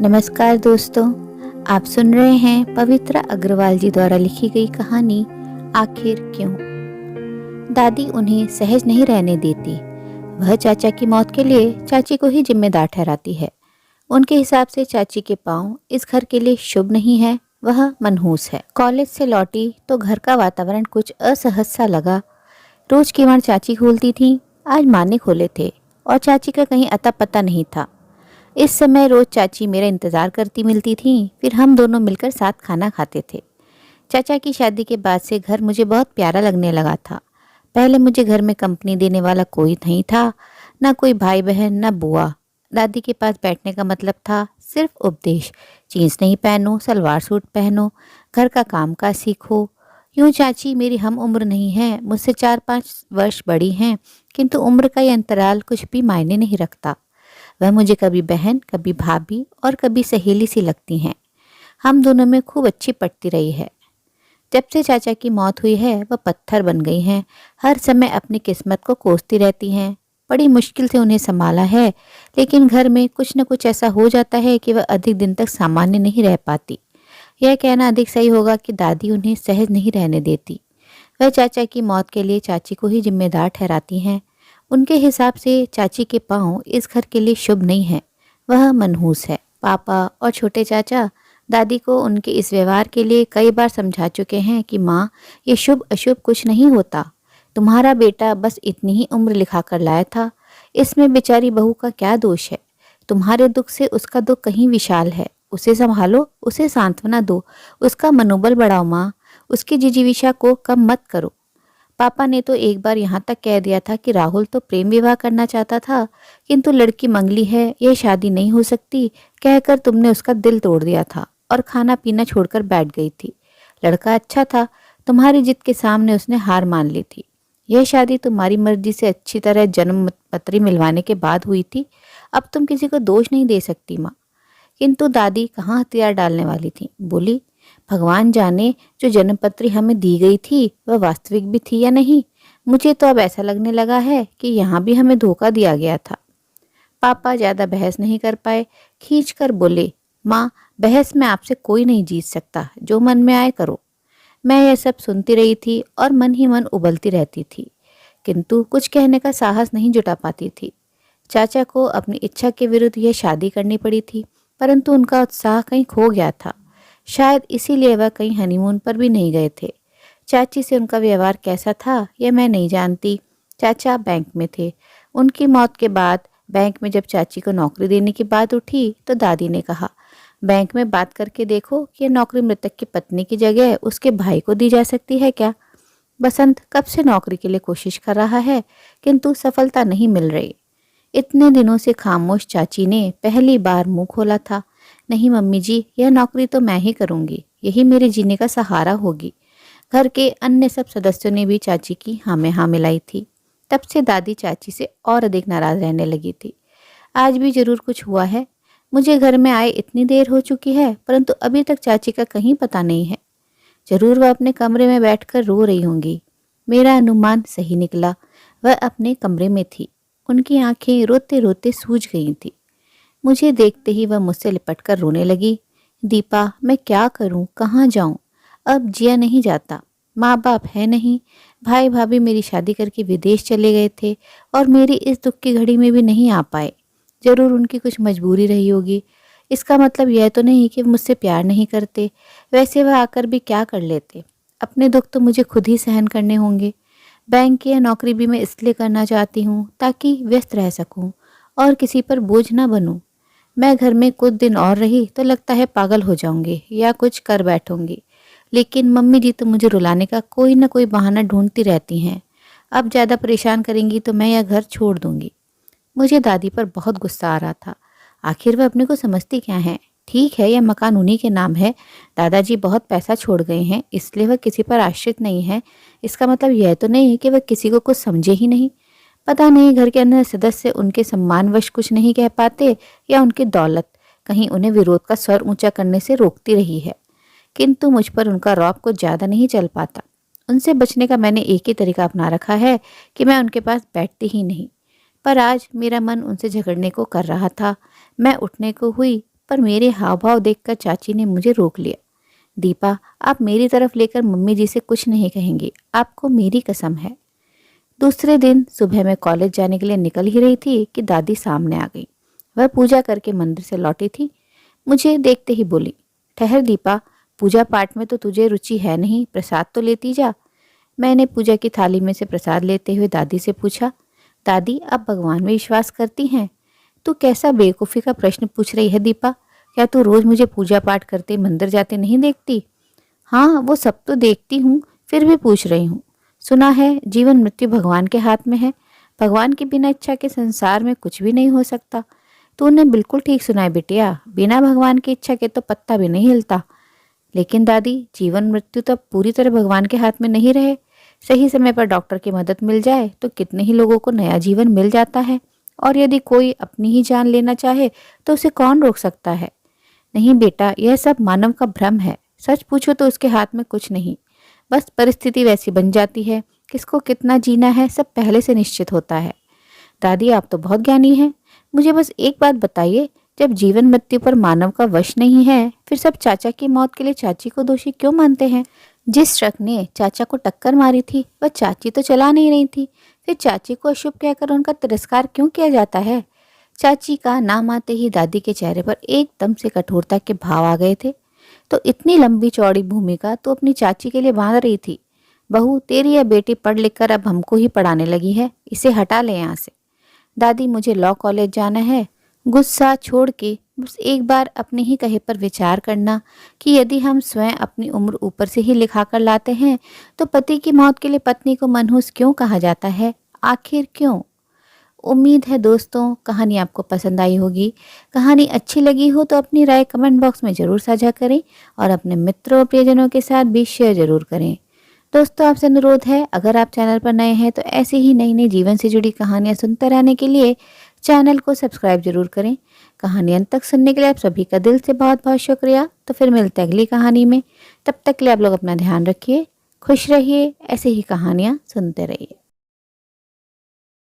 नमस्कार दोस्तों, आप सुन रहे हैं पवित्रा अग्रवाल जी द्वारा लिखी गई कहानी आखिर क्यों। दादी उन्हें सहज नहीं रहने देती। वह चाचा की मौत के लिए चाची को ही जिम्मेदार ठहराती है। उनके हिसाब से चाची के पांव इस घर के लिए शुभ नहीं है, वह मनहूस है। कॉलेज से लौटी तो घर का वातावरण कुछ असहज सा लगा। रोज किवाड़ चाची खोलती थी, आज माँ ने खोले थे और चाची का कहीं अता पता नहीं था। इस समय रोज चाची मेरा इंतजार करती मिलती थी, फिर हम दोनों मिलकर साथ खाना खाते थे। चाचा की शादी के बाद से घर मुझे बहुत प्यारा लगने लगा था। पहले मुझे घर में कंपनी देने वाला कोई नहीं था, ना कोई भाई बहन ना बुआ। दादी के पास बैठने का मतलब था सिर्फ उपदेश, जीन्स नहीं पहनो, सलवार सूट पहनो, घर का काम काज सीखो। यूँ चाची मेरी हम उम्र नहीं है, मुझसे 4-5 वर्ष बड़ी हैं, किंतु उम्र का ये अंतराल कुछ भी मायने नहीं रखता। वह मुझे कभी बहन, कभी भाभी और कभी सहेली सी लगती हैं। हम दोनों में खूब अच्छी पटती रही है। जब से चाचा की मौत हुई है वह पत्थर बन गई हैं। हर समय अपनी किस्मत को कोसती रहती हैं। बड़ी मुश्किल से उन्हें संभाला है, लेकिन घर में कुछ न कुछ ऐसा हो जाता है कि वह अधिक दिन तक सामान्य नहीं रह पाती। यह कहना अधिक सही होगा कि दादी उन्हें सहज नहीं रहने देती। वह चाचा की मौत के लिए चाची को ही जिम्मेदार ठहराती हैं। उनके हिसाब से चाची के पांव इस घर के लिए शुभ नहीं है, वह मनहूस है। पापा और छोटे चाचा दादी को उनके इस व्यवहार के लिए कई बार समझा चुके हैं कि माँ, ये शुभ अशुभ कुछ नहीं होता। तुम्हारा बेटा बस इतनी ही उम्र लिखा कर लाया था, इसमें बेचारी बहू का क्या दोष है। तुम्हारे दुख से उसका दुख कहीं विशाल है। उसे संभालो, उसे सांत्वना दो, उसका मनोबल बढ़ाओ माँ, उसकी जिजीविषा को कम मत करो। पापा ने तो एक बार यहाँ तक कह दिया था कि राहुल तो प्रेम विवाह करना चाहता था, किंतु लड़की मंगली है, यह शादी नहीं हो सकती कहकर तुमने उसका दिल तोड़ दिया था और खाना पीना छोड़कर बैठ गई थी। लड़का अच्छा था, तुम्हारी जिद के सामने उसने हार मान ली थी। यह शादी तुम्हारी मर्जी से अच्छी तरह जन्म पत्री मिलवाने के बाद हुई थी। अब तुम किसी को दोष नहीं दे सकती माँ। किंतु दादी कहाँ हथियार डालने वाली थी। बोली, भगवान जाने जो जन्मपत्री हमें दी गई थी वह वास्तविक भी थी या नहीं। मुझे तो अब ऐसा लगने लगा है कि यहाँ भी हमें धोखा दिया गया था। पापा ज्यादा बहस नहीं कर पाए, खींच कर बोले, माँ, बहस में आपसे कोई नहीं जीत सकता, जो मन में आए करो। मैं यह सब सुनती रही थी और मन ही मन उबलती रहती थी, किंतु कुछ कहने का साहस नहीं जुटा पाती थी। चाचा को अपनी इच्छा के विरुद्ध यह शादी करनी पड़ी थी, परंतु उनका उत्साह कहीं खो गया था। शायद इसीलिए वह कहीं हनीमून पर भी नहीं गए थे। चाची से उनका व्यवहार कैसा था यह मैं नहीं जानती। चाचा बैंक में थे। उनकी मौत के बाद बैंक में जब चाची को नौकरी देने की बात उठी तो दादी ने कहा, बैंक में बात करके देखो कि यह नौकरी मृतक की पत्नी की जगह उसके भाई को दी जा सकती है क्या। बसंत कब से नौकरी के लिए कोशिश कर रहा है, किंतु सफलता नहीं मिल रही। इतने दिनों से खामोश चाची ने पहली बार मुंह खोला था। नहीं मम्मी जी, यह नौकरी तो मैं ही करूंगी, यही मेरे जीने का सहारा होगी। घर के अन्य सब सदस्यों ने भी चाची की हाँ में हाँ मिलाई थी। तब से दादी चाची से और अधिक नाराज रहने लगी थी। आज भी जरूर कुछ हुआ है। मुझे घर में आए इतनी देर हो चुकी है, परंतु अभी तक चाची का कहीं पता नहीं है। जरूर वह अपने कमरे में बैठकर रो रही होंगी। मेरा अनुमान सही निकला, वह अपने कमरे में थी। उनकी आंखें रोते रोते सूज गई थी। मुझे देखते ही वह मुझसे लिपटकर रोने लगी। दीपा, मैं क्या करूं, कहाँ जाऊं, अब जिया नहीं जाता। माँ बाप है नहीं, भाई भाभी मेरी शादी करके विदेश चले गए थे और मेरी इस दुख की घड़ी में भी नहीं आ पाए। जरूर उनकी कुछ मजबूरी रही होगी। इसका मतलब यह तो नहीं कि मुझसे प्यार नहीं करते, वैसे वह आकर भी क्या कर लेते। अपने दुख तो मुझे खुद ही सहन करने होंगे। बैंक की यह नौकरी भी मैं इसलिए करना चाहती हूँ ताकि व्यस्त रह सकूँ और किसी पर बोझ ना बनूँ। मैं घर में कुछ दिन और रही तो लगता है पागल हो जाऊंगी या कुछ कर बैठूंगी, लेकिन मम्मी जी तो मुझे रुलाने का कोई ना कोई बहाना ढूंढती रहती हैं। अब ज़्यादा परेशान करेंगी तो मैं यह घर छोड़ दूंगी। मुझे दादी पर बहुत गुस्सा आ रहा था। आखिर वह अपने को समझती क्या है। ठीक है, यह मकान उन्हीं के नाम है। दादाजी बहुत पैसा छोड़ गए हैं, इसलिए वह किसी पर आश्रित नहीं है। इसका मतलब यह तो नहीं है कि वह किसी को कुछ समझे ही नहीं। पता नहीं घर के अन्य सदस्य उनके सम्मानवश कुछ नहीं कह पाते या उनकी दौलत कहीं उन्हें विरोध का स्वर ऊंचा करने से रोकती रही है। किंतु मुझ पर उनका रौब कुछ ज़्यादा नहीं चल पाता। उनसे बचने का मैंने एक ही तरीका अपना रखा है कि मैं उनके पास बैठती ही नहीं। पर आज मेरा मन उनसे झगड़ने को कर रहा था। मैं उठने को हुई पर मेरे हाव भाव देखकर चाची ने मुझे रोक लिया। दीपा, आप मेरी तरफ लेकर मम्मी जी से कुछ नहीं कहेंगी, आपको मेरी कसम है। दूसरे दिन सुबह मैं कॉलेज जाने के लिए निकल ही रही थी कि दादी सामने आ गई। वह पूजा करके मंदिर से लौटी थी। मुझे देखते ही बोली, ठहर दीपा, पूजा पाठ में तो तुझे रुचि है नहीं, प्रसाद तो लेती जा। मैंने पूजा की थाली में से प्रसाद लेते हुए दादी से पूछा, दादी आप भगवान में विश्वास करती हैं? तू कैसा बेवकूफ़ी का प्रश्न पूछ रही है दीपा? क्या तू रोज़ मुझे पूजा पाठ करते मंदिर जाते नहीं देखती? हाँ, वो सब तो देखती हूँ, फिर भी पूछ रही हूँ। सुना है जीवन मृत्यु भगवान के हाथ में है। भगवान की बिना इच्छा के संसार में कुछ भी नहीं हो सकता। तूने बिल्कुल ठीक सुना है बिटिया, बिना भगवान की इच्छा के तो पत्ता भी नहीं हिलता। लेकिन दादी, जीवन मृत्यु तो पूरी तरह भगवान के हाथ में नहीं रहे। सही समय पर डॉक्टर की मदद मिल जाए तो कितने ही लोगों को नया जीवन मिल जाता है। और यदि कोई अपनी ही जान लेना चाहे तो उसे कौन रोक सकता है? नहीं बेटा, यह सब मानव का भ्रम है। सच पूछो तो उसके हाथ में कुछ नहीं, बस परिस्थिति वैसी बन जाती है। किसको कितना जीना है सब पहले से निश्चित होता है। दादी, आप तो बहुत ज्ञानी हैं। मुझे बस एक बात बताइए, जब जीवन मृत्यु पर मानव का वश नहीं है, फिर सब चाचा की मौत के लिए चाची को दोषी क्यों मानते हैं? जिस ट्रक ने चाचा को टक्कर मारी थी वह चाची तो चला नहीं रही थी, फिर चाची को अशुभ कहकर उनका तिरस्कार क्यों किया जाता है? चाची का नाम आते ही दादी के चेहरे पर एकदम से कठोरता के भाव आ गए थे। तो इतनी लंबी चौड़ी भूमिका तो अपनी चाची के लिए बांध रही थी। बहू, तेरी यह बेटी पढ़ लिख कर अब हमको ही पढ़ाने लगी है, इसे हटा ले यहाँ से। दादी, मुझे लॉ कॉलेज जाना है। गुस्सा छोड़ के बस एक बार अपने ही कहे पर विचार करना कि यदि हम स्वयं अपनी उम्र ऊपर से ही लिखा कर लाते हैं तो पति की मौत के लिए पत्नी को मनहूस क्यों कहा जाता है? आखिर क्यों? उम्मीद है दोस्तों कहानी आपको पसंद आई होगी। कहानी अच्छी लगी हो तो अपनी राय कमेंट बॉक्स में ज़रूर साझा करें और अपने मित्रों और प्रियजनों के साथ भी शेयर ज़रूर करें। दोस्तों, आपसे अनुरोध है, अगर आप चैनल पर नए हैं तो ऐसे ही नई नई जीवन से जुड़ी कहानियाँ सुनते रहने के लिए चैनल को सब्सक्राइब जरूर करें। कहानी अंत तक सुनने के लिए आप सभी का दिल से बहुत बहुत शुक्रिया। तो फिर मिलते हैं अगली कहानी में। तब तक के लिए आप लोग अपना ध्यान रखिए, खुश रहिए, ऐसे ही कहानियाँ सुनते रहिए।